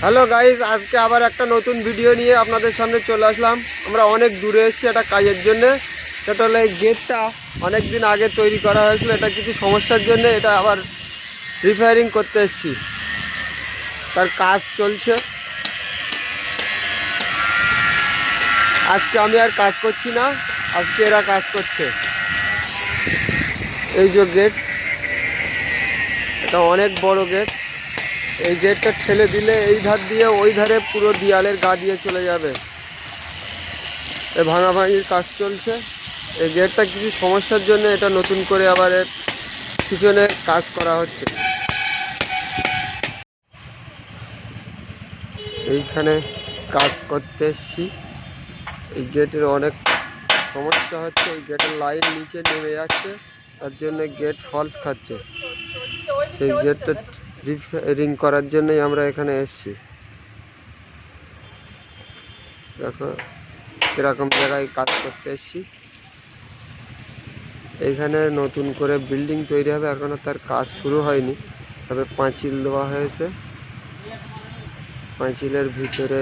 Hello guys, আজকে আবার একটা নতুন ভিডিও নিয়ে আপনাদের সামনে চলে আসলাম। আমরা অনেক দূরে এসেছি একটা কাজের জন্য। সেটা হলো এই গেটটা অনেক দিন আগে তৈরি করা হয়েছিল, এটা কিছু সমস্যার জন্য এটা আবার রিপেয়ারিং করতে এসেছি। তার কাজ চলছে। আজকে আমি আর কাজ করছি না, আজকে এরা কাজ করছে। এই যে গেট, এটা অনেক বড় গেট। এই গেটটা ঠেলে দিলে এই ধার দিয়ে ওই ধারে পুরো দেয়ালের গা দিয়ে চলে যাবে। এই ভাঙাভাঙির কাজ চলছে। এই গেটটা কিছু সমস্যার জন্য এটা নতুন করে আবার এর পিছনে কাজ করা হচ্ছে। এইখানে কাজ করতে এসছি। এই গেটের অনেক সমস্যা হচ্ছে, এই গেটের লাইন নিচে নেমে যাচ্ছে, তার জন্য গেট ফলস খাচ্ছে। সেই গেটটা রিপেয়ারিং করার জন্যই আমরা এখানে এসেছি। দেখো এরকম জায়গায় কাজ করতে এসেছি। এইখানে নতুন করে বিল্ডিং তৈরি হবে, এখনো তার কাজ শুরু হয়নি, তবে পাঁচিল দেওয়া হয়েছে। পাঁচিলের ভিতরে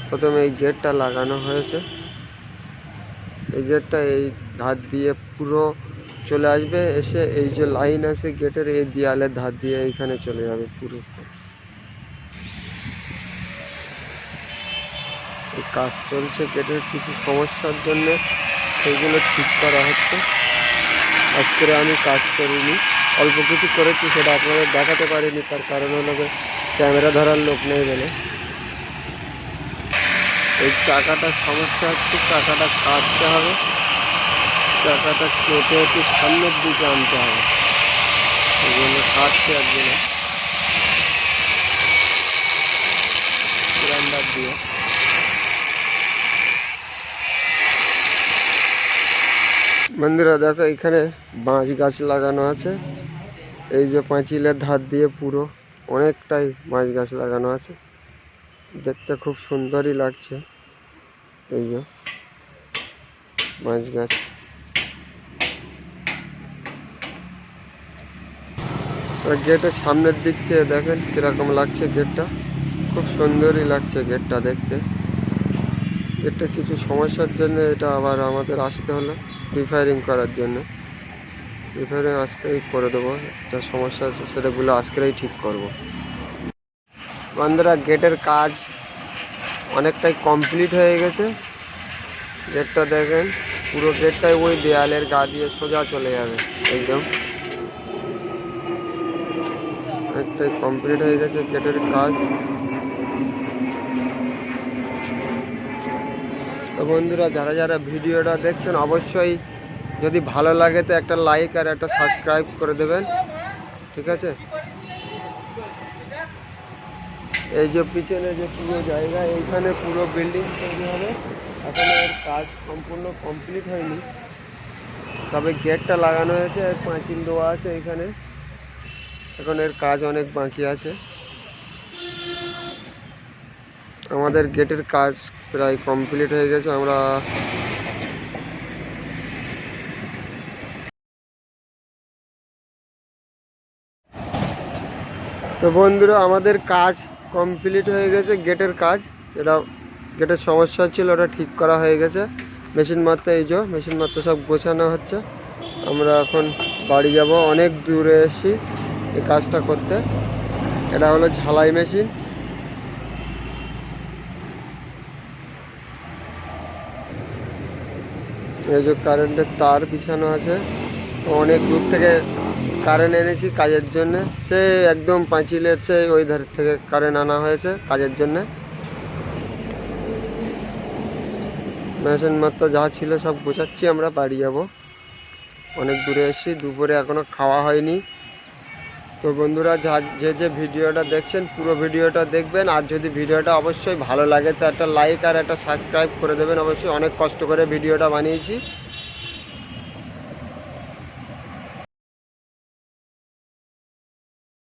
প্রথমে এই গেটটা লাগানো হয়েছে। এই গেটটা এই ধার দিয়ে পুরো চলে আসবে, এসে এই যে লাইন আছে গেটের এই দেয়ালের ধার দিয়ে এইখানে চলে যাবে পুরো। এই কাজ চলছে, গেটের কিছু সমস্যার জন্য সেইগুলো ঠিক করা হচ্ছে। আজকে আমি কাজ করিনি, অল্প কিছু করেছি, সেটা আপনাদের দেখাতে পারিনি, তার কারণ হলো ক্যামেরা ধরার লোক নেই বলে। এই চাকাটার সমস্যা হচ্ছে, চাকাটা কাটতে হবে, চাকাটা কেটে একটু সামনের দিকে আনতে হবে, এই জন্য কাটছে একজনে গ্রাইন্ডার দিয়ে। বন্ধুরা দেখো, এখানে বাঁশ গাছ লাগানো আছে। এই যে পাঁচিলের ধার দিয়ে পুরো অনেকটাই বাঁশ গাছ লাগানো আছে, দেখতে খুব সুন্দরই লাগছে। এই যে বাঁশ গাছ, গেটের সামনের দিক থেকে দেখেন কিরকম লাগছে। গেটটা খুব সুন্দরই লাগছে, গেটটা দেখতে। গেটটা কিছু সমস্যার জন্য এটা আবার আমাদের আসতে হলো রিপেয়ারিং করার জন্য। রিপেয়ারিং আজকেই করে দেবো, যা সমস্যা আছে সেটাগুলো আজকেই ঠিক করব। বন্ধুরা গেটের কাজ অনেকটাই কমপ্লিট হয়ে গেছে। গেটটা দেখেন, পুরো গেটটাই ওই দেয়ালের গা দিয়ে সোজা চলে যাবে একদম। অনেকটাই কমপ্লিট হয়ে গেছে গেটের কাজ। তো বন্ধুরা, যারা যারা ভিডিওটা দেখছেন অবশ্যই যদি ভালো লাগে তো একটা লাইক আর একটা সাবস্ক্রাইব করে দেবেন, ঠিক আছে? এই যে পিছনে যে পুরো জায়গা, এইখানে পুরো বিল্ডিং তৈরি হবে। এখন এর কাজ সম্পূর্ণ কমপ্লিট হয়নি, তবে গেটটা লাগানো হয়েছে, পাঁচিল দেওয়া আছে এখানে। এখন এর কাজ অনেক বাকি আছে। আমাদের গেটের কাজ প্রায় কমপ্লিট হয়ে গেছে। আমরা তো বন্ধুরা, আমাদের কাজ কমপ্লিট হয়ে গেছে। গেটের কাজ, এটা গেটের সমস্যা ছিল, ওটা ঠিক করা হয়ে গেছে। মেশিন মারতে, এই যে মেশিন মারতে সব গোছানো হচ্ছে। আমরা এখন বাড়ি যাব, অনেক দূরে এসেছি এই কাজটা করতে। এটা হলো ঝালাই মেশিন। এই যে কারেন্টের তার বিছানো আছে, অনেক দূর থেকে কারেন্ট এনেছি কাজের জন্য। সে একদম পাঁচিলের ওই ধার থেকে কারেন্ট আনা হয়েছে কাজের জন্য। মেশিন মাত্র যা ছিল সব গোছাচ্ছি, আমরা বাড়ি যাব, অনেক দূরে এসেছি, দুপুরে এখনো খাওয়া হয়নি। তো বন্ধুরা, যে ভিডিওটা দেখছেন পুরো ভিডিওটা দেখবেন, আর যদি ভিডিওটা অবশ্যই ভালো লাগে তো একটা লাইক আর একটা সাবস্ক্রাইব করে দেবেন। অবশ্যই অনেক কষ্ট করে ভিডিওটা বানিয়েছি।